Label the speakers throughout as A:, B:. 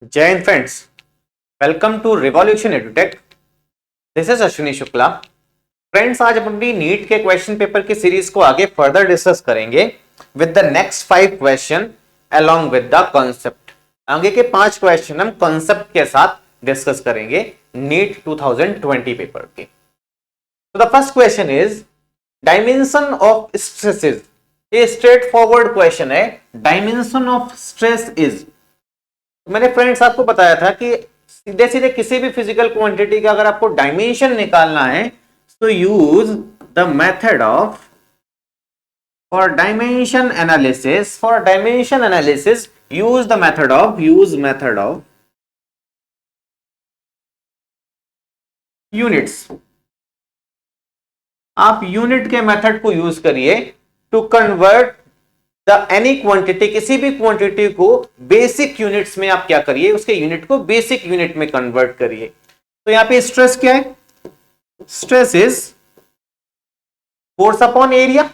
A: जय Hind friends, welcome to Revolution Edutech. This is Ashwini Shukla. Friends, आज हम अपनी नीट के क्वेश्चन पेपर की सीरीज को आगे फर्दर डिस्कस करेंगे with the next 5 question along with the concept. आगे के 5 क्वेश्चन हम कॉन्सेप्ट के साथ डिस्कस करेंगे नीट 2020 पेपर के। तो the first question is dimension of stresses. ये स्ट्रेट फॉरवर्ड क्वेश्चन है। डायमेंशन ऑफ स्ट्रेस इज, मैंने फ्रेंड्स आपको बताया था कि सीधे सीधे किसी भी फिजिकल क्वांटिटी का अगर आपको डायमेंशन निकालना है तो use the method of for dimension analysis use method of units. आप यूनिट के मेथड को यूज करिए to convert the any quantity, किसी भी क्वांटिटी को बेसिक यूनिट्स में आप क्या करिए, उसके यूनिट को बेसिक यूनिट में कन्वर्ट करिए। तो यहां पे स्ट्रेस क्या है? Stress is force upon area.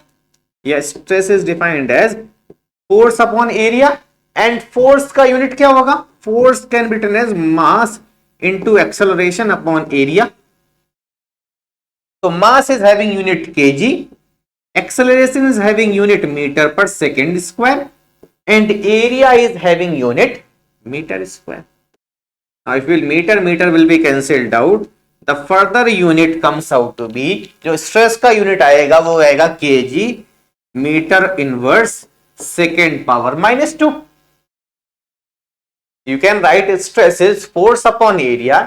A: या stress is defined as force upon area and force का यूनिट क्या होगा? Force can be written as mass into acceleration upon area. तो mass is having unit kg, acceleration is having unit meter per second square and area is having unit meter square. Now if meter will be cancelled out, the further unit comes out to be, जो stress का unit आएगा वो आएगा kg meter inverse second power minus 2. You can write stress is force upon area.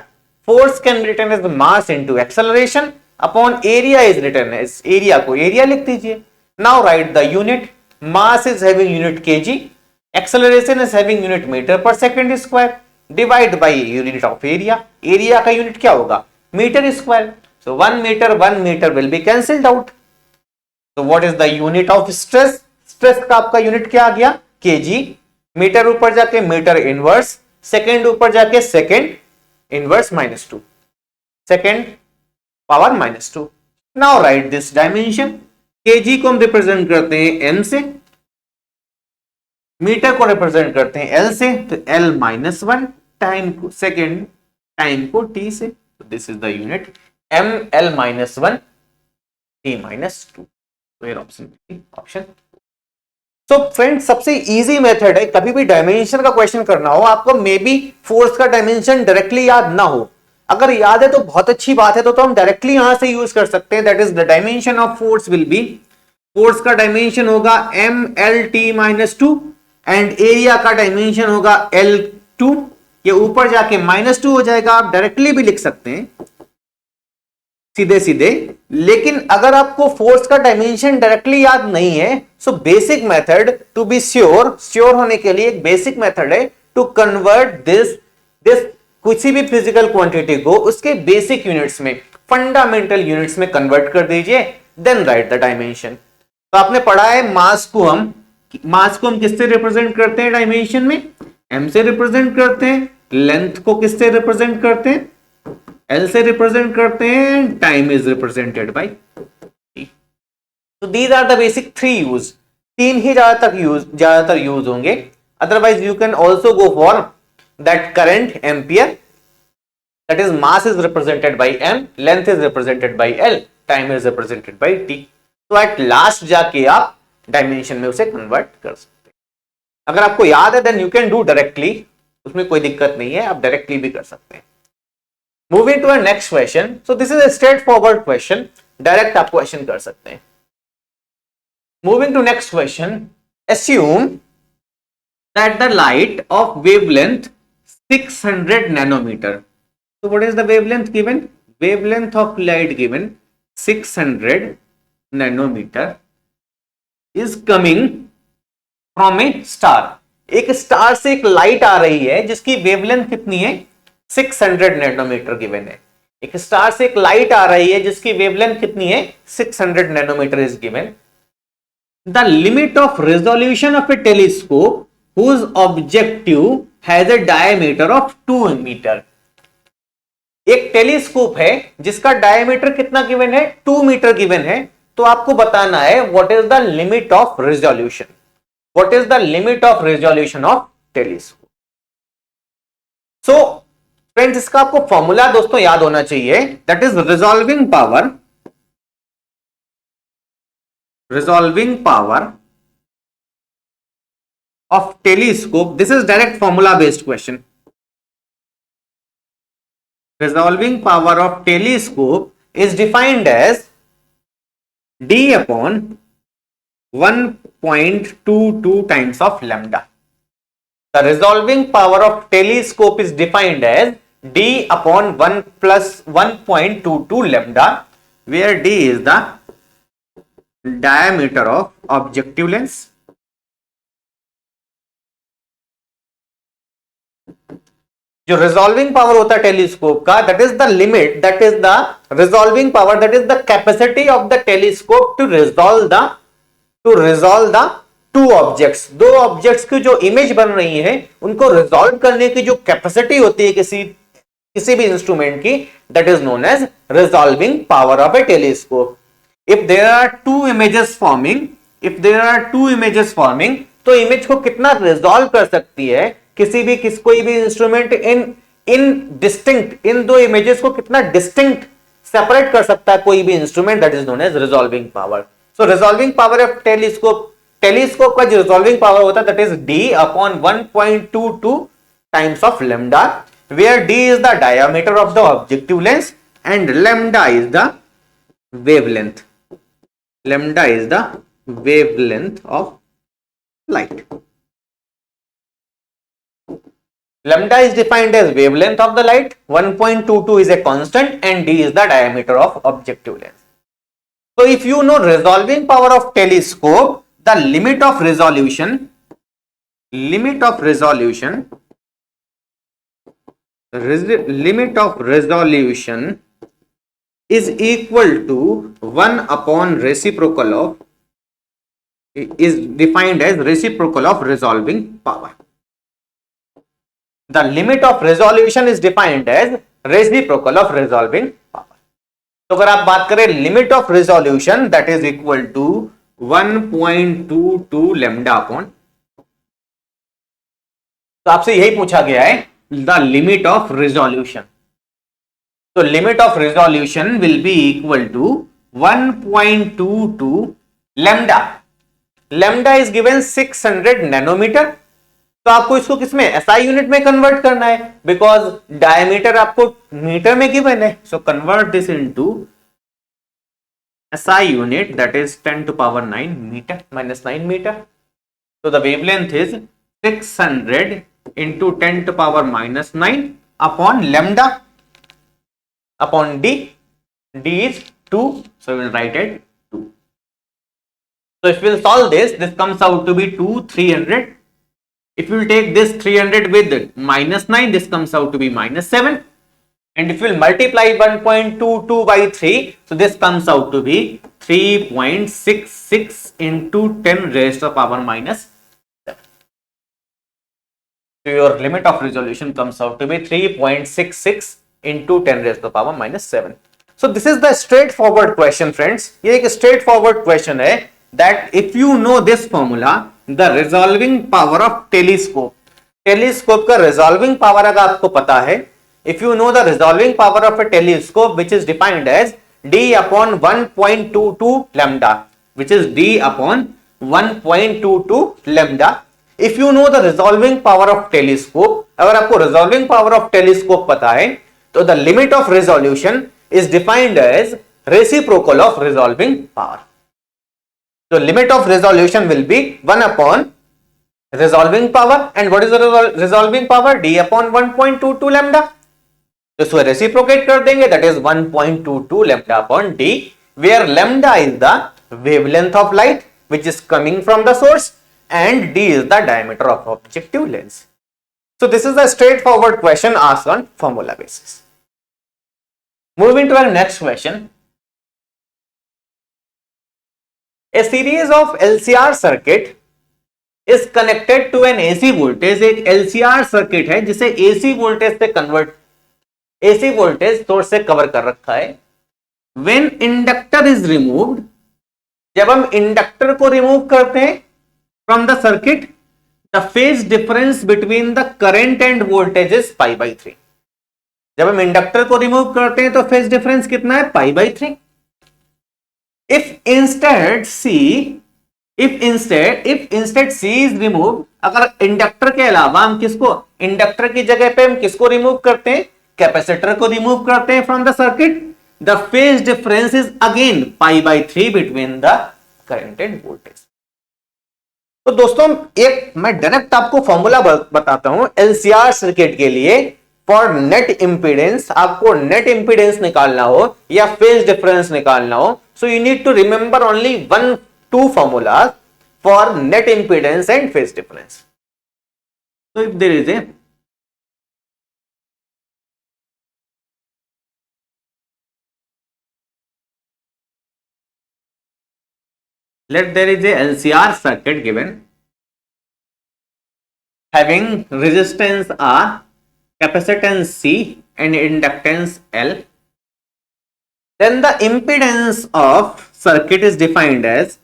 A: Force can be written as mass into acceleration upon area is written as, area को area लिख दीजिए। Now write the unit. Mass is having unit kg, acceleration is having unit metre per second square, divide by unit of area. Area का unit क्या होगा? Metre square. So 1 metre will be cancelled out. तो what is the unit of stress? Stress का आपका unit क्या आ गया? KG. Metre ऊपर जाके मीटर इनवर्स, सेकंड ऊपर जाके second inverse minus 2, second power minus 2। Now right this dimension. KG को हम रिप्रेजेंट करते हैं एम से, मीटर को रिप्रेजेंट करते हैं एल से, तो एल माइनस 1, टाइम को सेकेंड, टाइम को टी से। तो this is the unit M L minus 1 T minus 2। तो ऑप्शन। तो फ्रेंड्स, सबसे इजी मेथड है, कभी भी डायमेंशन का क्वेश्चन करना हो, आपको मे बी फोर्स का डायमेंशन डायरेक्टली याद ना हो। अगर याद है तो बहुत अच्छी बात है, तो हम डायरेक्टली यहां से यूज कर सकते हैं। That is the dimension of force will be, force का डायमेंशन होगा M L T minus 2 and area का डायमेंशन होगा L2। ये ऊपर जाके माइनस 2 हो जाएगा। आप डायरेक्टली भी लिख सकते हैं सीधे सीधे। लेकिन अगर आपको फोर्स का डायमेंशन डायरेक्टली याद नहीं है, so basic method to be sure होने के लिए एक बेसिक मेथड है टू कन्वर्ट दिस किसी भी फिजिकल क्वांटिटी को उसके बेसिक यूनिट्स में, फंडामेंटल यूनिट्स में कन्वर्ट कर दीजिए, देन राइट द डायमेंशन। तो आपने पढ़ा है मास को हम किससे रिप्रेजेंट करते हैं? डायमेंशन में m से रिप्रेजेंट करते हैं, लेंथ को किससे रिप्रेजेंट करते हैं? l से रिप्रेजेंट करते हैं, time is represented by t। तो these are the basic 3 use. 3 ही ज्यादातर यूज होंगे। Otherwise you can also go for that current ampere, that is mass is represented by m, length is represented by l, time is represented by t। तो at last जाके आप dimension में उसे convert कर सकते हैं। अगर आपको याद है then you can do directly, उसमें कोई दिक्कत नहीं है, आप डायरेक्टली भी कर सकते हैं। Moving to next question. So this is a straightforward question, direct आप क्वेश्चन कर सकते हैं। Moving to next question. assume that the light of wavelength 600 nanometer. So what is the wavelength given? Wavelength of light given 600 nanometer is coming from a star. एक star से एक light आ रही है जिसकी वेवलेंथ कितनी है? 600 नैनोमीटर गिवन है। एक स्टार से एक लाइट आ रही है जिसकी वेवलेंथ कितनी है? 600 nanometre is given. The limit of resolution of a telescope whose objective has a diameter of 2 metre. एक टेलीस्कोप है जिसका डायमीटर कितना गिवन है? 2 मीटर गिवन है। तो आपको बताना है what is the limit of resolution, what is the limit of resolution of telescope. So friends इसका आपको फॉर्मूला दोस्तों याद होना चाहिए, that is resolving power of telescope. This is direct formula based question. Resolving power of telescope is defined as d upon 1.22 times of lambda. The resolving power of telescope is defined as d upon 1 plus 1.22 lambda, where d is the diameter of objective lens. जो resolving power होता है telescope का, that is the limit, that is the resolving power, that is the capacity of the telescope to resolve the two objects. दो objects की जो image बन रही है उनको रिजॉल्व करने की जो कैपेसिटी होती है किसी भी इंस्ट्रूमेंट की, that is known as resolving power of a telescope. If there are two images forming, तो इमेज को कितना रिजॉल्व कर सकती है कोई भी इंस्ट्रूमेंट इन दो इमेजेस को कितना डिस्टिंक्ट सेपरेट कर सकता है कोई भी instrument, that is known as resolving power. So resolving power of telescope का जो रिजॉल्विंग पावर होता है that is D upon 1.22 times of lambda, where D is the diameter of the objective lens and lambda is the wavelength of light. Lambda is defined as wavelength of the light, 1.22 is a constant, and d is the diameter of objective lens. So if you know resolving power of telescope, the limit of resolution is equal to 1 upon reciprocal of, is defined as reciprocal of resolving power. The limit of resolution is defined as reciprocal of resolving power. तो अगर आप बात करें limit of resolution, that is equal to 1.22 lambda upon, तो आपसे यही पूछा गया है द लिमिट ऑफ रेजोल्यूशन। तो limit of resolution will be equal to 1.22 lambda. Lambda is given 600 nanometre. तो आपको इसको किसमें, एसआई यूनिट में कन्वर्ट करना है, बिकॉज डायमीटर आपको मीटर में गिवन है। So convert this into SI unit, that is 10 to power 9 metre minus 9 metre. तो the wavelength is 600 into 10 to power minus 9 upon lambda upon d. D is 2, so we will write it 2. So if we will solve this comes out to be 300. If you will take this 300 with minus 9, this comes out to be minus 7. And if you will multiply 1.22 by 3, so this comes out to be 3.66 into 10 raised to the power minus 7. So your limit of resolution comes out to be 3.66 into 10 raised to the power minus 7. So this is the straightforward question, friends. ये एक straightforward question है, that if you know this formula, the resolving power of telescope का resolving power अगर आपको पता है, if you know the resolving power of a telescope which is defined as d upon 1.22 lambda, which is d upon 1.22 lambda. If you know the resolving power of telescope, अगर आपको resolving power of telescope पता है, तो the limit of resolution is defined as reciprocal of resolving power. So limit of resolution will be 1 upon resolving power, and what is the resolving power? D upon 1.22 lambda. तो इसको reciprocate कर देंगे, that is 1.22 lambda upon d, where lambda is the wavelength of light which is coming from the source and d is the diameter of objective lens. So this is a straightforward question asked on formula basis. Moving to our next question. A series of LCR circuit is connected to an AC voltage. एक LCR circuit है जिसे AC voltage से AC voltage source से cover कर रखा है। When inductor is removed, जब हम इंडक्टर को रिमूव करते हैं from the circuit, the phase difference between the current and voltage is π/3। जब हम इंडक्टर को रिमूव करते हैं तो फेज डिफरेंस कितना है, π/3। If instead C is remove, अगर इंडक्टर के अलावा हम किसको, इंडक्टर की जगह पे हम किसको रिमूव करते हैं, कैपेसिटर को रिमूव करते हैं from the circuit, the phase difference is again π/3 between the current and voltage. तो दोस्तों एक मैं डायरेक्ट आपको फॉर्मूला बताता हूं एलसीआर सर्किट के लिए। फॉर नेट इंपीडेंस, आपको नेट इंपीडेंस निकालना हो या फेज डिफरेंस निकालना हो, so you need to remember only 1-2 formulas for net impedance and phase difference. So if there is a LCR circuit given having resistance R, capacitance C and inductance L, then the impedance of circuit is defined as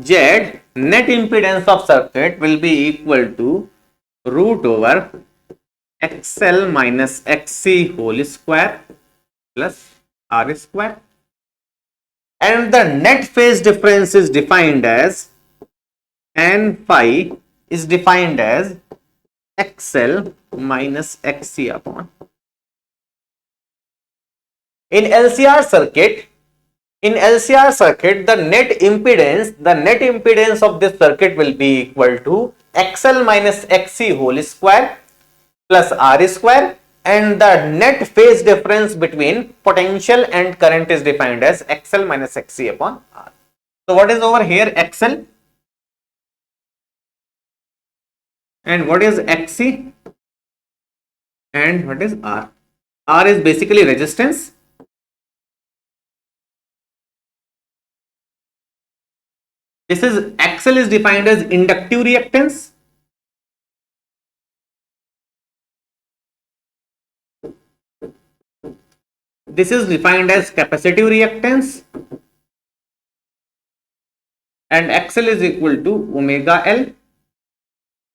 A: Z. Net impedance of circuit will be equal to root over XL minus XC whole square plus R square, and the net phase difference is defined as N phi is defined as XL minus XC upon. In LCR circuit, the net impedance of this circuit will be equal to XL minus XC whole square plus R square, and the net phase difference between potential and current is defined as XL minus XC upon R. So what is over here, XL, and what is XC, and what is R? R is basically resistance. This is XL is defined as inductive reactance. This is defined as capacitive reactance, and XL is equal to omega L,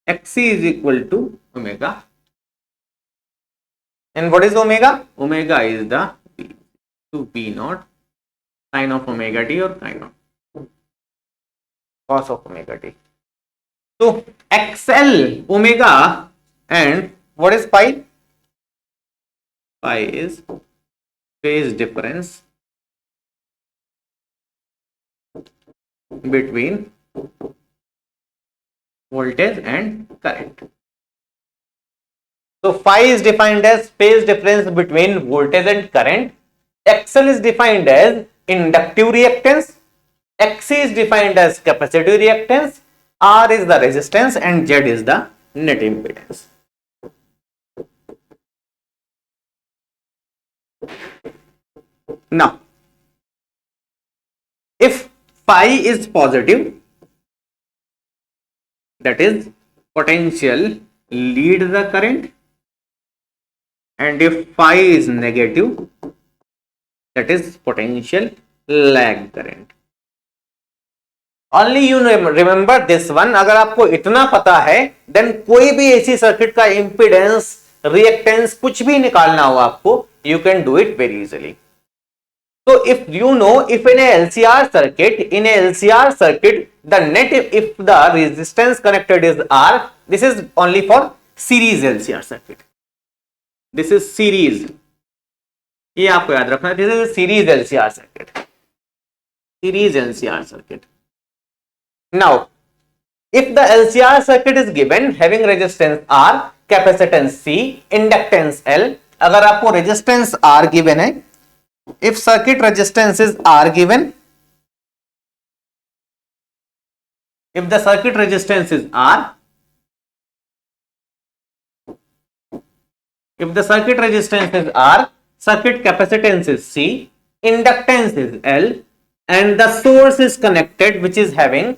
A: XC is equal to omega. And what is omega? Omega is the P naught sine of omega t or chi naught cos of omega t. So XL, omega, and what is pi? Pi is phase difference between voltage and current. So phi is defined as phase difference between voltage and current. XL is defined as inductive reactance. XC is defined as capacitive reactance. R is the resistance and Z is the net impedance. Now, if phi is positive, that is potential lead the current, and if phi is negative, that is potential lag current. Only you remember this one. अगर आपको इतना पता है, then कोई भी ऐसी circuit का impedance, reactance कुछ भी निकालना हो आपको, you can do it very easily. So if you know, if in a LCR circuit, the net, if the resistance connected is R, this is only for series LCR circuit. This is series. ये आपको याद रखना है. This is a series LCR circuit. Series LCR circuit. Now, if the LCR circuit is given having resistance R, capacitance C, inductance L, अगर आपको resistance R given है, if circuit resistance is R given, if the circuit resistance is R, if the circuit resistance is R, circuit capacitance is C, inductance is L, and the source is connected which is having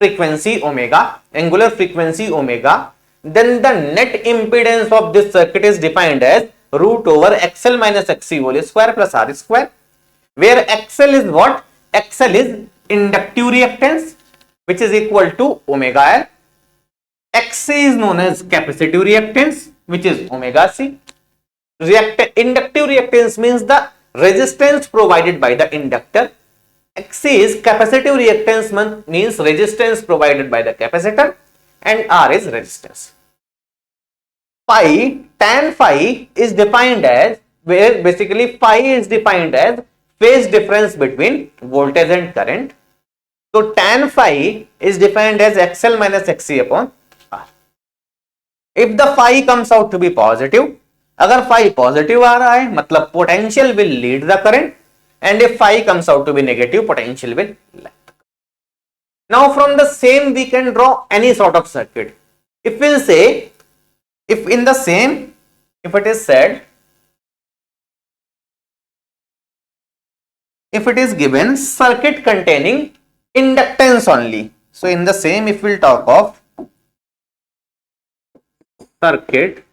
A: frequency omega, angular frequency omega, then the net impedance of this circuit is defined as root over XL minus XC whole square plus R square, where XL is what? XL is inductive reactance which is equal to omega L, Xc is known as capacitive reactance, which is omega C. Inductive reactance means the resistance provided by the inductor. Xc is capacitive reactance means resistance provided by the capacitor, and R is resistance. Phi, tan phi is defined as, where basically phi is defined as phase difference between voltage and current. So tan phi is defined as XL minus XC upon R. If the phi comes out to be positive, अगर phi positive आ रहा है मतलब potential will lead the current, and if phi comes out to be negative, potential will lag. Now from the same we can draw any sort of circuit. If we'll say, if in the same, if it is said, if it is given circuit containing inductance only. So in the same, if we'll talk of circuit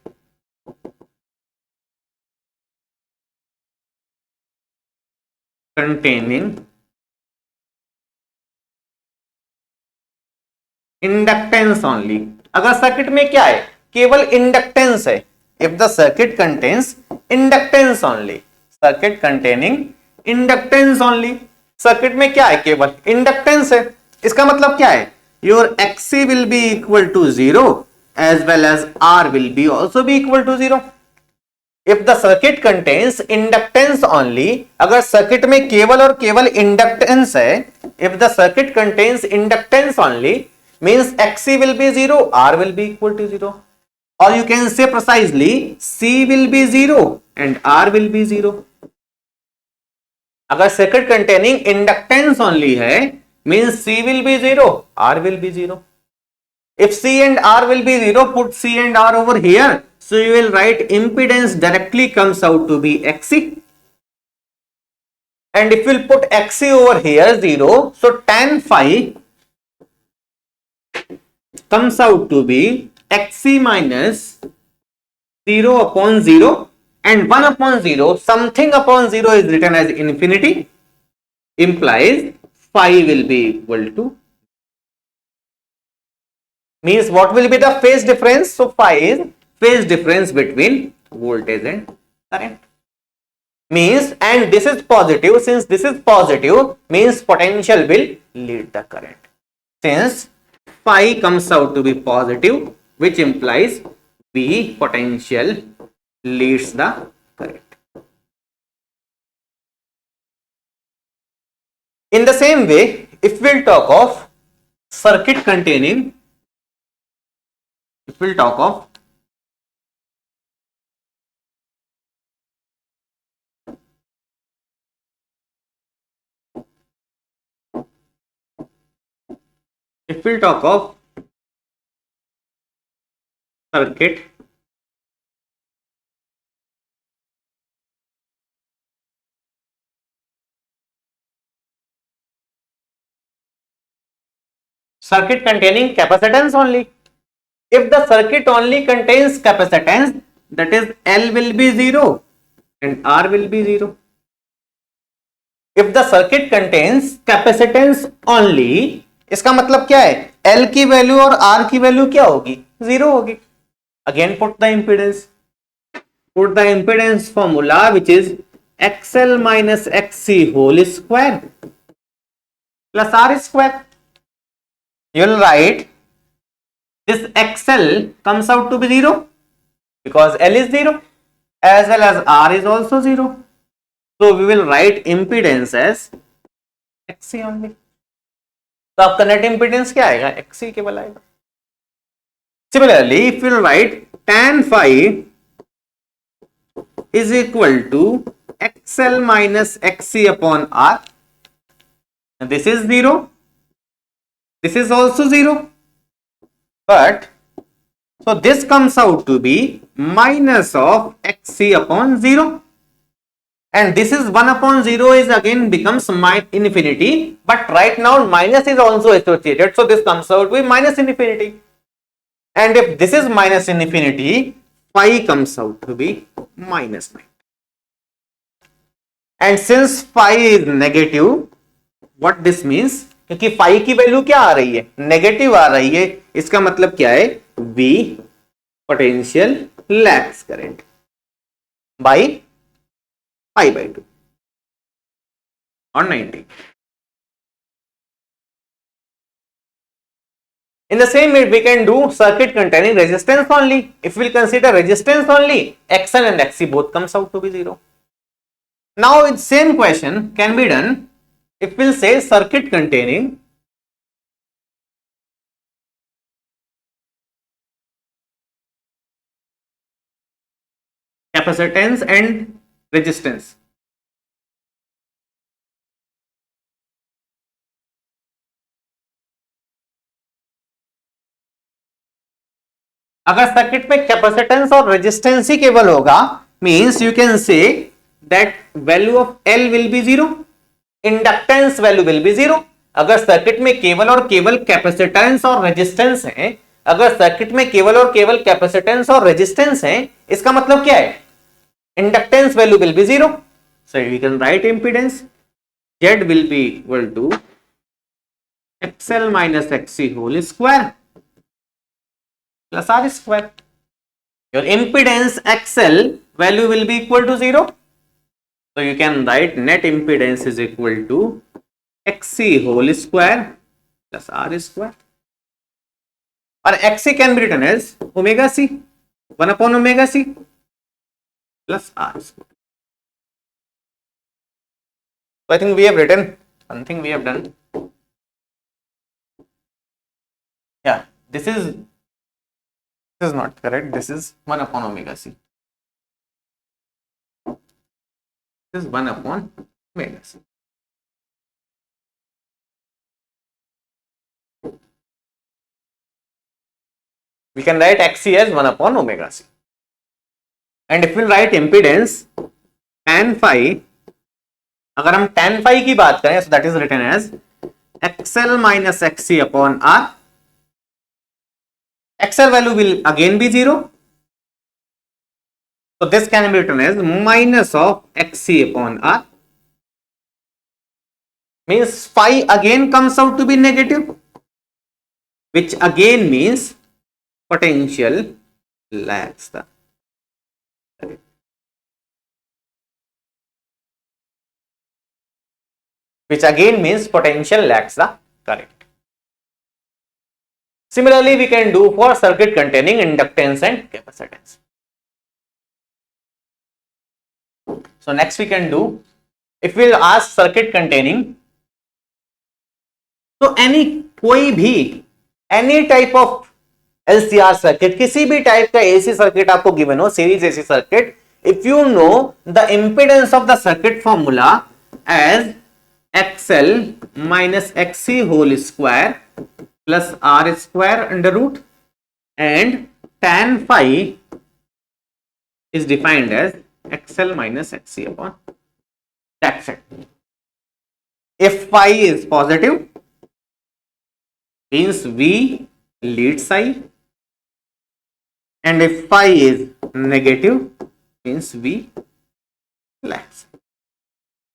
A: containing inductance only, अगर circuit में क्या है केवल inductance है, if the circuit contains inductance only, circuit containing inductance only, circuit में क्या है केवल इंडक्टेंस है, इसका मतलब क्या है your XC will be equal to zero as well as R will be also be equal to zero. If the circuit contains inductance only, अगर सर्किट में केवल और केवल इंडक्टेंस है, if the circuit contains inductance only means Xc will be 0, R will be equal to 0, or you can say precisely C will be 0 and R will be 0. अगर circuit containing inductance only है means C will be 0, R will be 0. If C and R will be 0, put C and R over here, so you will write impedance directly comes out to be Xc, and if you will put Xc over here 0, so tan phi comes out to be Xc minus 0 upon 0, and 1 upon 0, something upon 0 is written as infinity, implies phi will be equal to, means what will be the phase difference? So phi is phase difference between voltage and current, means, and this is positive, since this is positive means potential will lead the current, since phi comes out to be positive, which implies V potential leads the current. In the same way, if we'll talk of circuit containing, if we'll talk of circuit containing capacitance only, if the circuit only contains capacitance, that is L will be 0 and R will be 0. If the circuit contains capacitance only, इसका मतलब क्या है L की value और R की value क्या होगी 0 होगी. Again put the impedance formula, which is XL minus XC whole square plus R square. You will write this XL comes out to be 0 because L is 0 as well as R is also 0. So we will write impedance as XC only. तो आपका net impedance क्या आएगा XC केवल आएगा. Similarly, if you write tan phi is equal to XL minus XC upon R, and this is 0, this is also 0, but so this comes out to be minus of XC upon 0, and this is 1 upon 0 is again becomes infinity, but right now minus is also associated, so this comes out to be minus infinity. And if this is minus infinity, phi comes out to be minus 9. And since phi is negative, what this means? क्योंकि phi की value क्या आ रही है negative आ रही है, इसका मतलब क्या है V potential lags current by pi by 2 or 90. In the same way, we can do circuit containing resistance only. If we'll consider resistance only, XL and XC both comes out to be 0. Now, the same question can be done if we'll say circuit containing capacitance and resistance. अगर circuit में capacitance और resistance ही केवल होगा, means you can say that value of L will be zero, inductance value will be zero. अगर circuit में केवल और केवल कैपेसिटेंस और रेजिस्टेंस है, अगर सर्किट में केवल और केवल कैपेसिटेंस और रेजिस्टेंस है, इसका मतलब क्या है? Inductance value will be zero. So we can write impedance Z will be equal to XL minus XC whole square plus R square. Your impedance XL value will be equal to 0. So you can write net impedance is equal to XC whole square plus R square. Or XC can be written as omega C, 1 upon omega C plus R square. So I think we have written something we have done. Yeah, this is not correct. This is 1 upon omega C. This is 1 upon omega C. We can write XC as 1 upon omega C. And if we write impedance tan phi, अगर हम tan phi की बात करें, so that is written as XL minus XC upon R. XL value will again be 0. So this can be written as minus of XC upon R. Means phi again comes out to be negative, which again means potential lags the current. Which again means potential lags the current. Similarly, we can do for circuit containing inductance and capacitance. So next we can do, if we will ask circuit containing, so कोई भी any type of LCR circuit, किसी भी type का AC circuit आपको given हो, series AC circuit, if you know the impedance of the circuit formula as XL minus XC whole square plus R square under root, and tan phi is defined as XL minus XC upon, that's it. If phi is positive, means V leads I, and if phi is negative, means V lags.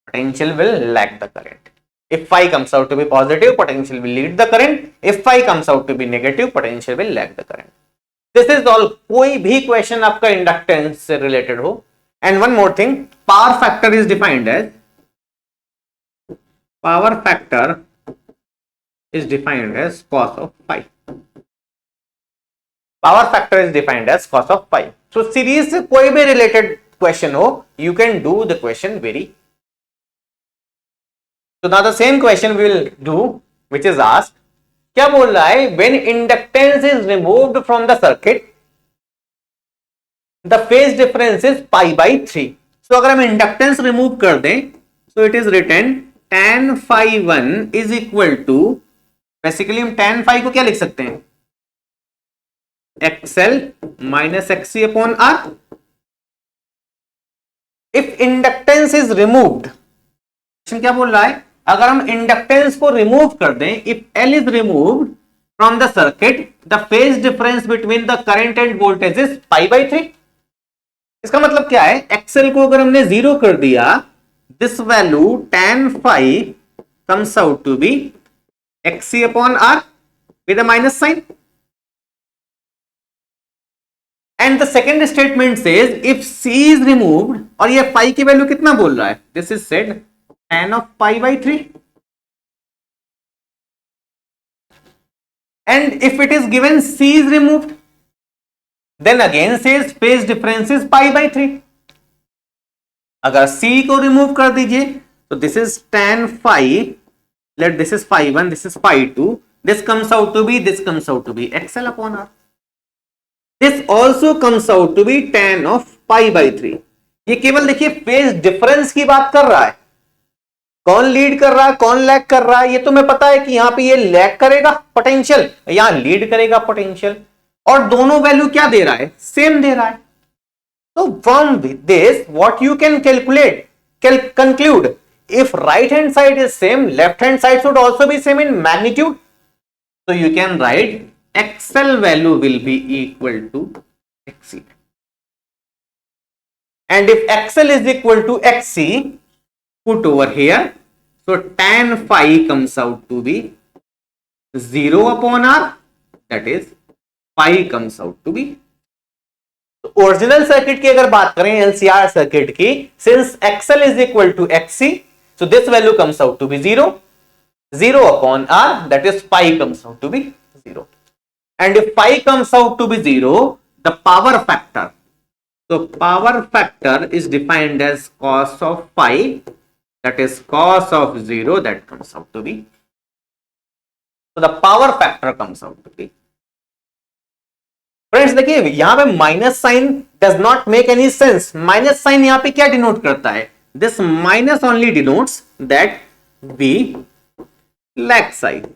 A: Potential will lag the current. If phi comes out to be positive, potential will lead the current. If phi comes out to be negative, potential will lag the current. This is all. कोई भी question आपका inductance से related हो. And one more thing, power factor is defined as cos of phi. Power factor is defined as cos of phi. So series से कोई भी related question हो, you can do the question very. So now the same question we will do, which is asked, क्या बोल रहा है? When inductance is removed from the circuit, the phase difference is pi by 3. So अगर हम inductance remove कर दें, so it is written tan phi 1 is equal to, basically हम tan phi को क्या लिख सकते हैं? XL minus XC upon R. If inductance is removed, क्या बोल रहा है? अगर हम इंडक्टेंस को रिमूव कर दें, if L is removed from the circuit, the phase difference between the current and voltage is pi by 3. इसका मतलब क्या है? XL को अगर हमने 0 कर दिया, this value tan phi comes out to be XC upon R with a minus sign. And the second statement says if c is removed, और ये पाई की वैल्यू कितना बोल रहा है, this is said tan of pi by 3, and if it is given c is removed, then again says phase difference is pi by 3. अगर c को remove कर दीजिए तो this is tan phi, let this is phi 1, this is phi 2, this comes out to be xl upon r. This also comes out to be tan of pi by 3. ये केवल देखिए phase difference की बात कर रहा है, कौन lead कर रहा है कौन लैग कर रहा है, ये तो मैं पता है कि यहां पे ये लैग करेगा पोटेंशियल, यहां लीड करेगा पोटेंशियल, और दोनों वैल्यू क्या दे रहा है, सेम दे रहा है. तो from this what you can calculate, conclude if right hand side is same, left hand side should also be same in magnitude. So you can write XL value will be equal to XC, and if XL is equal to XC, put over here, so tan phi comes out to be 0 upon r, that is phi comes out to be. Original circuit की अगर बात करें LCR circuit की, since XL is equal to XC, so this value comes out to be 0 upon r, that is phi comes out to be 0. And if phi comes out to be 0, the power factor, so power factor is defined as cos of phi, that is cos of 0, that comes out to be, so the power factor comes out to be. Friends देखिए यहां पे minus sign does not make any sense. Minus sign यहां पे क्या denote करता है, this minus only denotes that we lag side.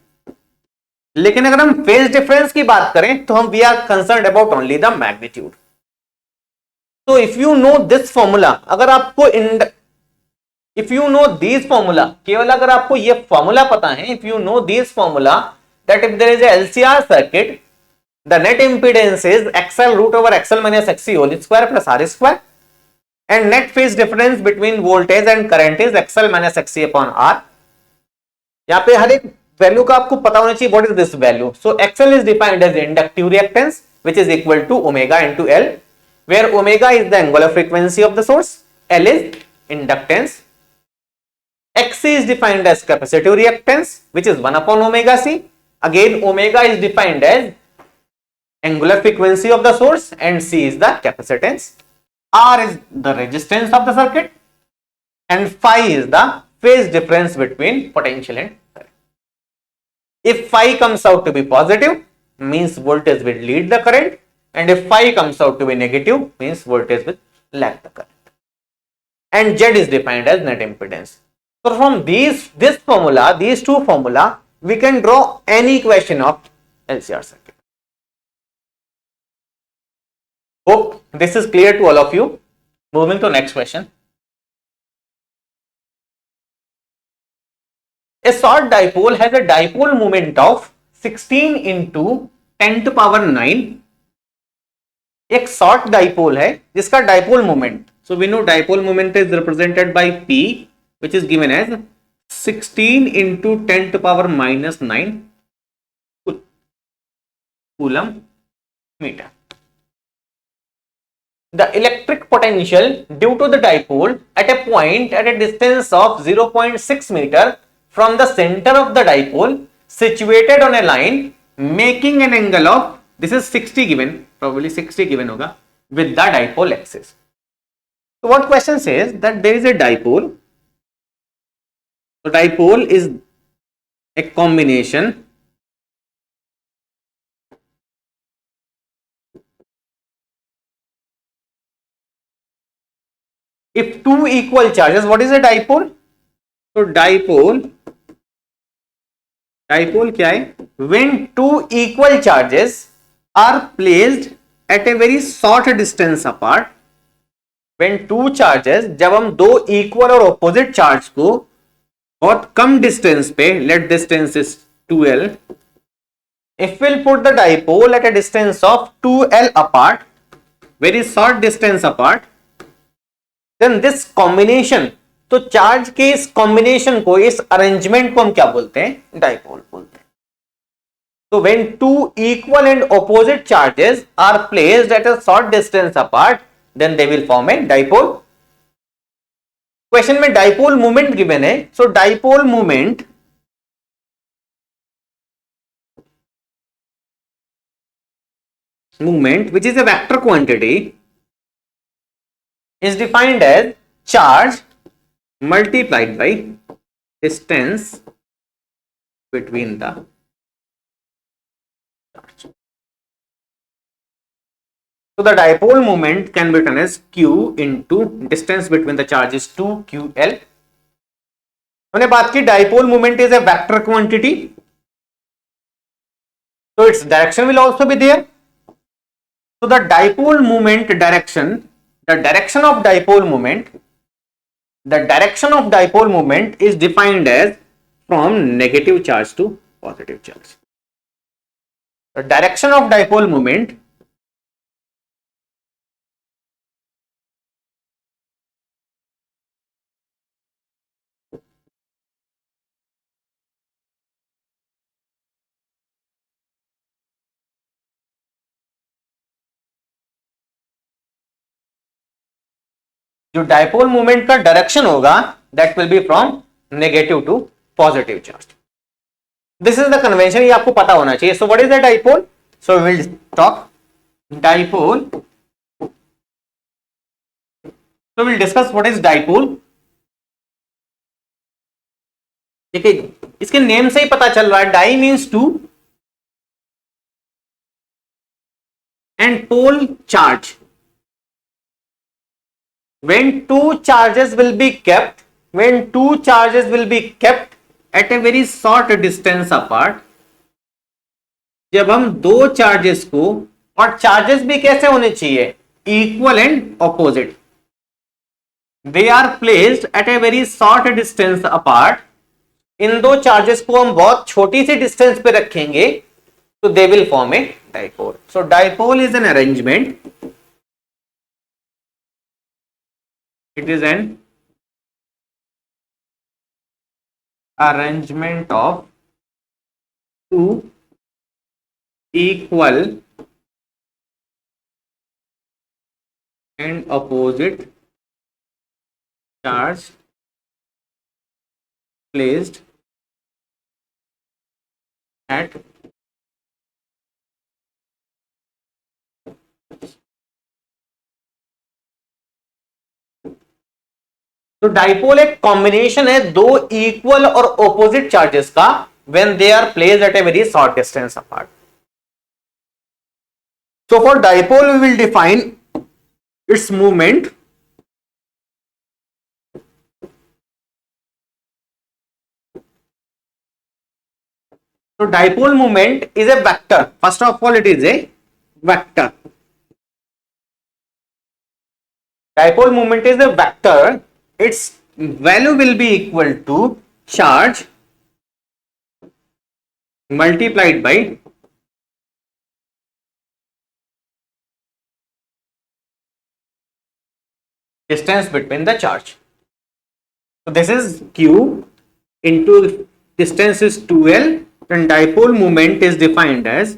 A: लेकिन अगर हम फेज डिफरेंस की बात करें तो हम we are concerned about only the magnitude. तो if you know this formula, अगर आपको if you know this formula, केवल अगर आपको ये फॉर्मूला पता है, if you know this formula that if there is a LCR circuit, the net impedance is XL root over XL minus XC whole square plus R square, and net phase difference between voltage and current is XL minus XC upon R. यहाँ पे हर एक value का आपको पता होना चाहिए what is this value. So XL is defined as inductive reactance which is equal to omega into L, where omega is the angular frequency of the source, L is inductance. XC is defined as capacitive reactance which is 1 upon omega C. Again omega is defined as angular frequency of the source and C is the capacitance. R is the resistance of the circuit and phi is the phase difference between potential and current. If phi comes out to be positive, means voltage will lead the current, and if phi comes out to be negative, means voltage will lag the current. And Z is defined as net impedance. So from these two formula, we can draw any equation of LCR circuit. Hope this is clear to all of you. Moving to next question. A short dipole has a dipole moment of 16 into 10 to power 9. एक short dipole है जिसका dipole moment, so we know dipole moment is represented by P, which is given as 16 into 10 to power minus 9 coulomb meter. The electric potential due to the dipole at a point at a distance of 0.6 meter from the center of the dipole situated on a line making an angle of, this is 60 given, probably 60 given hoga, with the dipole axis. So what question says that there is a dipole. So dipole is a combination if two equal charges. What is a dipole? So dipole क्या है, when two equal charges are placed at a very short distance apart. when two charges, जब हम दो equal और opposite charge को बहुत कम distance पे, let distance is 2L, if we'll put the dipole at a distance of 2L apart, very short distance apart, then this combination, तो charge के इस कॉम्बिनेशन को, इस अरेंजमेंट को हम क्या बोलते हैं, डाइपोल बोलते हैं. So when two equal and opposite charges are placed at a short distance apart, then they will form a dipole. Question में डाइपोल मोमेंट गिवन है. So dipole moment which is a vector quantity is defined as charge multiplied by distance between the charge. So the dipole moment can be written as q into distance between the charges 2ql. हमने बात की dipole moment is a vector quantity, so its direction will also be there. So the dipole moment direction, the direction of dipole moment is defined as from negative charge to positive charge. The direction of dipole moment जो dipole moment का direction होगा that will be from negative to positive charge. This is the convention, ये आपको पता होना चाहिए. So what is the dipole? So we will talk dipole. So will discuss what is dipole. ठीक है, इसके नेम से ही पता चल रहा है. Di means two and pole charge. When two charges will be kept at a very short distance apart, जब हम दो चार्जेस को, और चार्जेस भी कैसे होने चाहिए? Equal and opposite. They are placed at a very short distance apart. इन दो चार्जेस को हम बहुत छोटी सी डिस्टेंस पे रखेंगे तो they will form a dipole. So dipole is an arrangement. It is an arrangement of two equal and opposite charge placed at तो डाइपोल एक कॉम्बिनेशन है दो इक्वल और ऑपोजिट चार्जेस का when they are placed at a very short distance apart. So for dipole we will define its movement. So dipole moment is a vector. First of all, it is a vector. Dipole moment is a vector. Its value will be equal to charge multiplied by distance between the charge. So this is q into distance is 2l, and dipole moment is defined as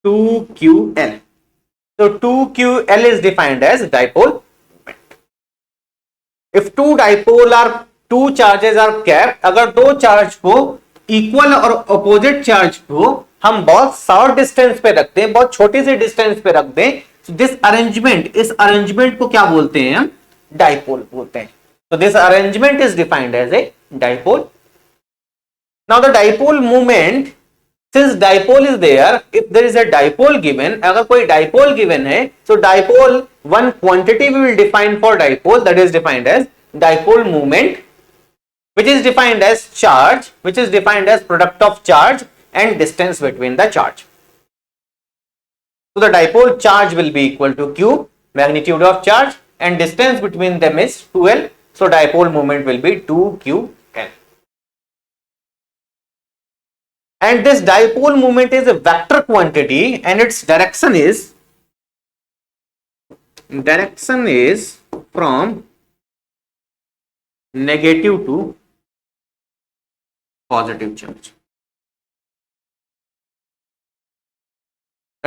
A: 2ql. So 2ql is defined as dipole. If two charges are kept, अगर दो charge को equal और opposite charge को हम बहुत short distance पे रखते हैं, बहुत छोटी सी डिस्टेंस पे रख दें, so this arrangement, इस अरेंजमेंट को क्या बोलते हैं? हम डाइपोल बोलते हैं. So this arrangement is defined as a dipole. Now the dipole moment, since dipole is there, if there is a dipole given, अगर कोई dipole given है, so dipole, one quantity we will define for dipole, that is defined as dipole moment, which is defined as charge, which is defined as product of charge and distance between the charge. So the dipole charge will be equal to q, magnitude of charge, and distance between them is 2l. So dipole moment will be 2ql. And this dipole moment is a vector quantity, and its direction is from negative to positive charge.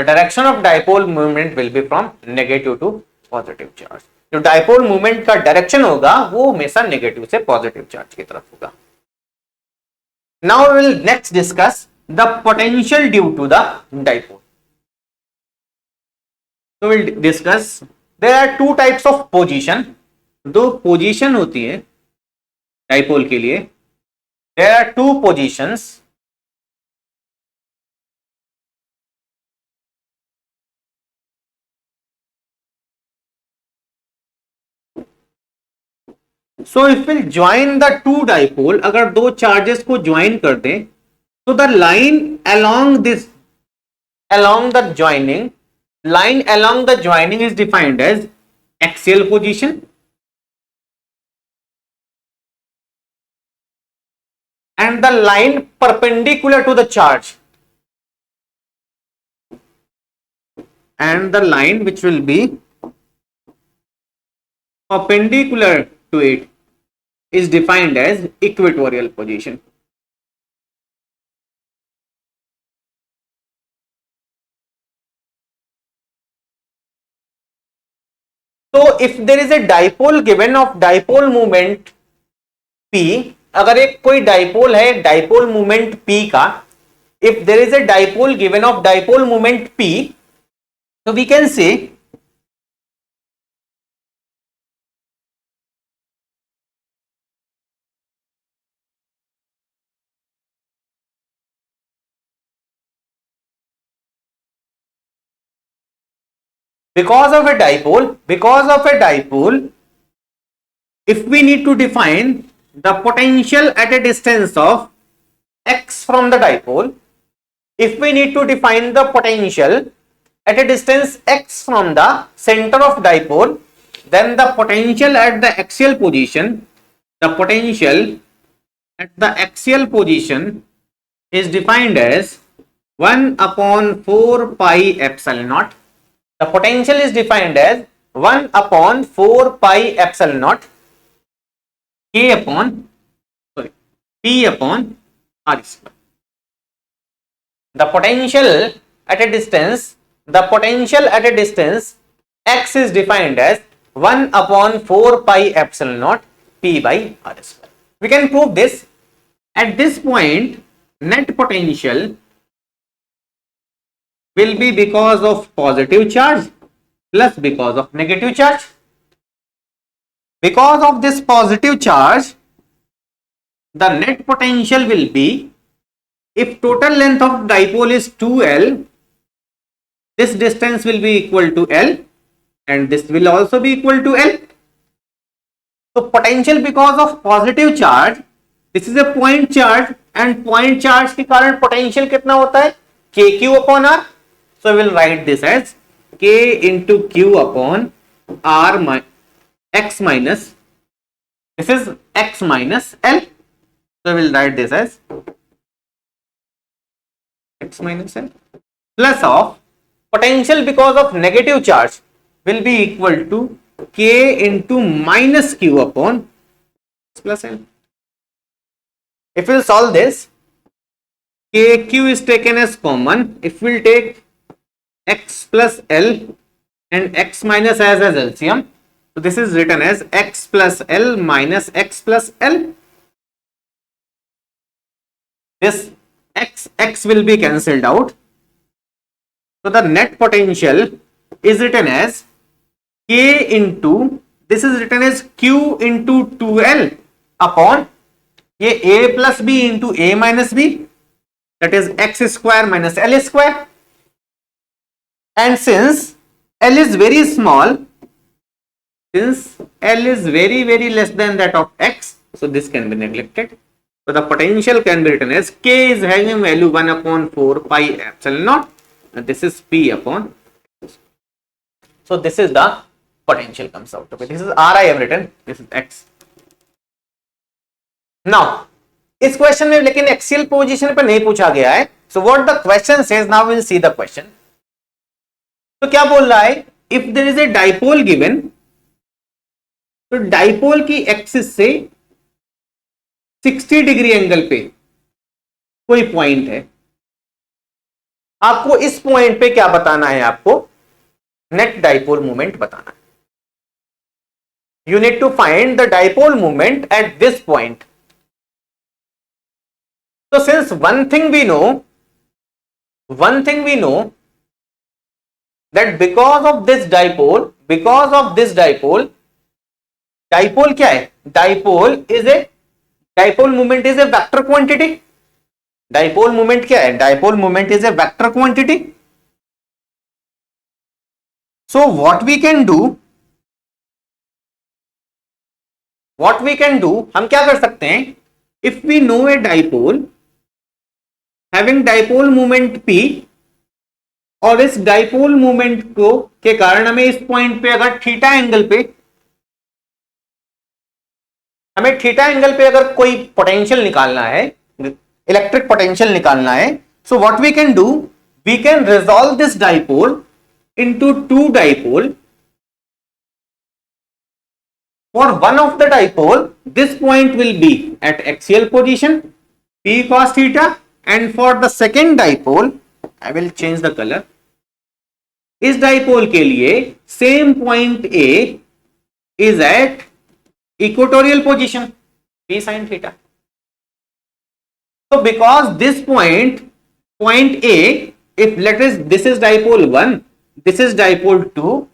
A: The direction of dipole movement will be from negative to positive charge. जो dipole movement का direction होगा वो हमेशा negative से positive charge की तरफ होगा। Now we will next discuss the potential due to the dipole. तो will discuss there are two types of position. दो पोजीशन होती है डाइपोल के लिए। There are two positions. So if will join the two dipole, अगर दो charges को join कर दें तो the line along this along the joining line along the joining is defined as axial position and the line perpendicular to the charge, and the line which will be perpendicular to it is defined as equatorial position. So if there is a dipole given of dipole moment P, अगर एक कोई dipole है dipole movement P का, if there is a dipole given of dipole moment P, so we can say because of a dipole, if we need to define the potential at a distance of x from the dipole, if we need to define the potential at a distance x from the center of dipole, then the potential at the axial position, is defined as 1 upon 4 pi epsilon naught. The potential is defined as 1 upon 4 pi epsilon naught P upon R square. The potential at a distance x is defined as 1 upon 4 pi epsilon naught P by R square. We can prove this. At this point, net potential will be because of positive charge plus because of negative charge. Because of this positive charge, the net potential will be, if total length of dipole is 2L, this distance will be equal to L and this will also be equal to L. So potential because of positive charge, this is a point charge and point charge के कारण potential कितना होता है KQ upon R. So we will write this as K into Q upon R x minus, this is x minus L. So we will write this as x minus L plus of potential because of negative charge will be equal to K into minus Q upon x plus L. If we will solve this, KQ is taken as common. If we will take x plus L and x minus as LCM, so this is written as x plus L minus x plus L. This x will be cancelled out. So the net potential is written as K into, this is written as Q into 2L upon ये a plus b into a minus b, that is x square minus L square. And since L is very small, since L is very less than that of x, so this can be neglected. So the potential can be written as K is having value 1 upon 4 pi epsilon naught, and this is P upon. So this is the potential comes out of it. This is R I have written, this is x. Now इस question में लेकिन axial position पर नहीं पूछा गया है. So what the question says, now will see the question. तो क्या बोल रहा है, if there is a dipole given, तो डाइपोल की एक्सिस से 60 डिग्री एंगल पे कोई पॉइंट है, आपको इस पॉइंट पे क्या बताना है, आपको नेट डाइपोल मोमेंट बताना है. You need to find the dipole moment at this point. So since one thing we know that because of this dipole, dipole क्या है? Dipole moment is a vector quantity. Dipole moment क्या है? Dipole moment is a vector quantity. So what we can do, हम क्या कर सकते हैं? If we know a dipole having dipole moment P, और इस डाइपोल मोमेंट को के कारण हमें इस पॉइंट पे अगर थीटा एंगल पे अगर कोई पोटेंशियल निकालना है, इलेक्ट्रिक पोटेंशियल निकालना है, so what we can do, we can resolve this dipole into two dipole. For one of the dipole, this point will be at axial position P cos theta, and for the second dipole, I will change the color. इस dipole के लिए same point A is at equatorial position P sin theta. So because this point A, if let us, this is dipole 1, this is dipole 2,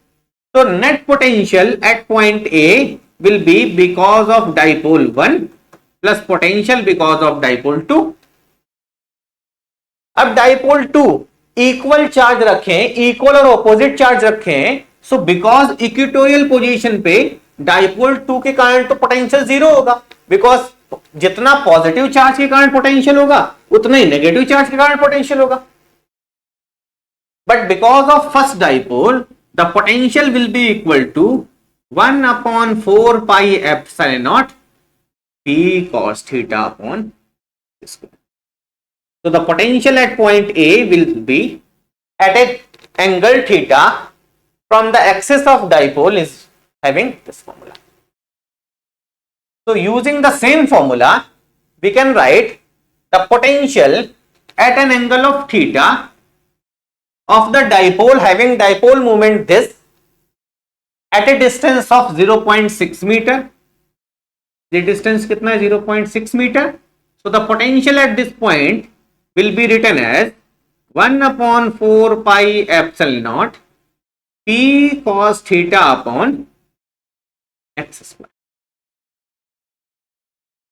A: so net potential at point A will be because of dipole 1 plus potential because of dipole 2. अब dipole 2 equal charge रखें, equal और opposite charge रखें, so because equatorial position पे dipole 2 के कारण तो potential zero होगा, because जितना पॉजिटिव चार्ज के कारण पोटेंशियल होगा उतना ही नेगेटिव चार्ज के कारण पोटेंशियल होगा. But because of first dipole the potential will be equal to 1/4 pi epsilon naught P cos theta upon square. So the potential at point A will be at an angle theta from the axis of dipole is having this formula. So using the same formula, we can write the potential at an angle of theta of the dipole having dipole moment this at a distance of 0.6 meter. The distance कितना है? 0.6 meter. So the potential at this point will be written as 1/4 pi epsilon naught P cos theta upon x square.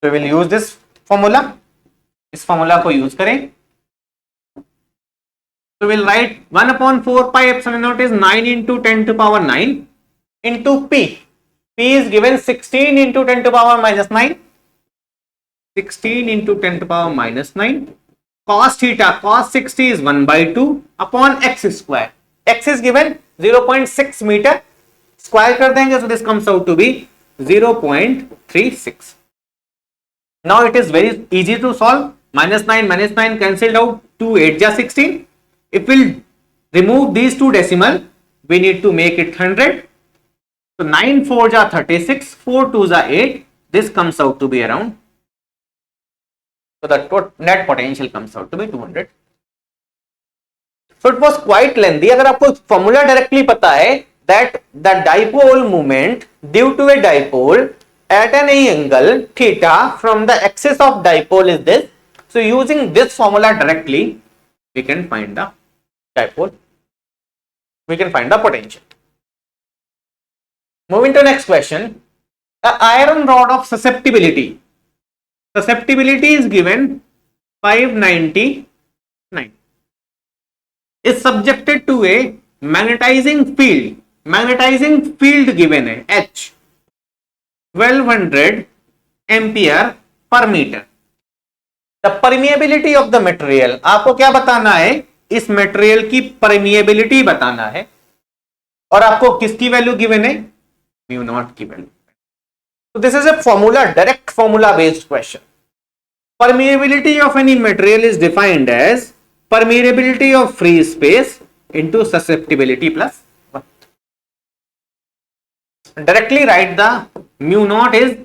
A: So we will use this formula. इस formula को use करें. So we'll write 1/4 pi epsilon naught is 9 into 10 to power 9 into P. P is given 16 into 10 to power minus 9. 16 into 10 to power minus 9. Cos theta, cos 60 is 1/2 upon x square. X is given 0.6 meter. Square कर देंगे, so this comes out to be 0.36. Now it is very easy to solve. Minus 9 cancelled out. 2 8 ja 16. If we'll remove these two decimal, we need to make it 100. So 9 4 ja 36, 4 2 ja 8. This comes out to be around. So the net potential comes out to be 200. So it was quite lengthy. अगर आपको formula directly पता है that the dipole moment due to a dipole at an angle theta from the axis of dipole is this. So using this formula directly, we can find the dipole. We can find the potential. Moving to next question. The iron rod of susceptibility. Susceptibility is given 599. Is subjected to a magnetizing field. Magnetizing field given है H 1200 ampere per meter. The permeability of the material. आपको क्या बताना है? इस material की permeability बताना है, और आपको किसकी वैल्यू गिवन है? म्यू नॉट की value. So this is a formula, direct formula based question. Permeability of any material is defined as permeability of free space into susceptibility plus 1. Directly write the mu naught is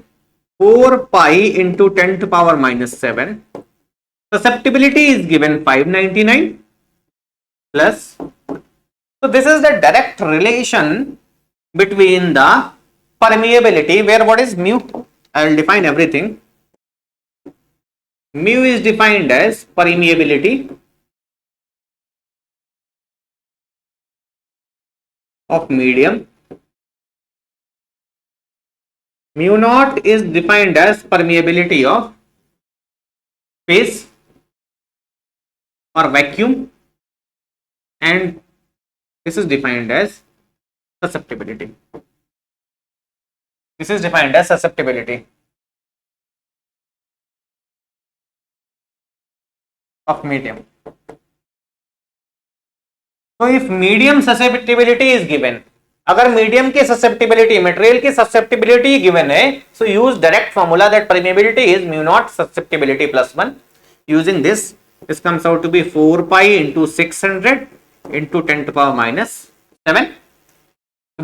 A: 4 pi into 10 to power minus 7. Susceptibility is given 599. plus. So this is the direct relation between the permeability, where what is mu? I will define everything. Mu is defined as permeability of medium. Mu naught is defined as permeability of space or vacuum, and this is defined as susceptibility. This is defined as susceptibility of medium. So if medium susceptibility is given, अगर medium की susceptibility, material की susceptibility given है, so use direct formula that permeability is mu naught susceptibility plus 1. Using this comes out to be 4 pi into 600 into 10 to power minus 7.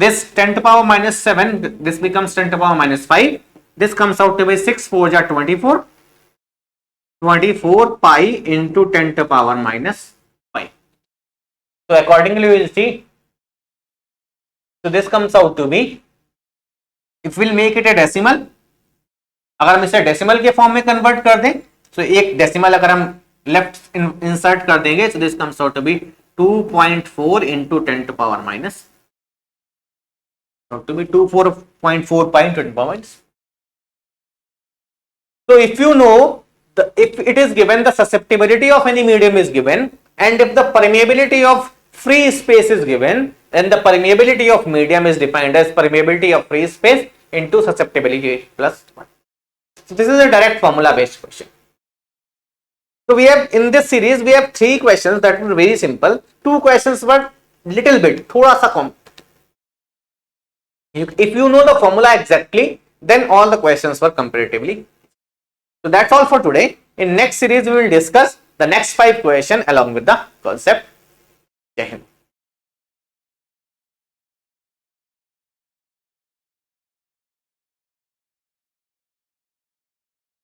A: This 10 to power minus 7, this becomes 10 to power minus 5. This comes out to be 6 4 ja 24. 24 pi into 10 to power minus 5. So accordingly we will see. So this comes out to be, if we'll make it a decimal, अगर हम इसे decimal के form में convert कर दें, तो एक decimal अगर हम लेफ्ट इंसर्ट कर देंगे, so this comes out to be 2.4 into 10 to power minus, to be 24.4 pi into 10 to power minus. So if you know, if it is given the susceptibility of any medium is given, and if the permeability of free space is given, then the permeability of medium is defined as permeability of free space into susceptibility plus 1. So this is a direct formula based question. So we have, in this series we have 3 questions that were very simple. 2 questions were little bit, thoda sa complex. If you know the formula exactly, then all the questions were comparatively. So that's all for today. In next series we will discuss the next 5 questions along with the concept. Jai Hind.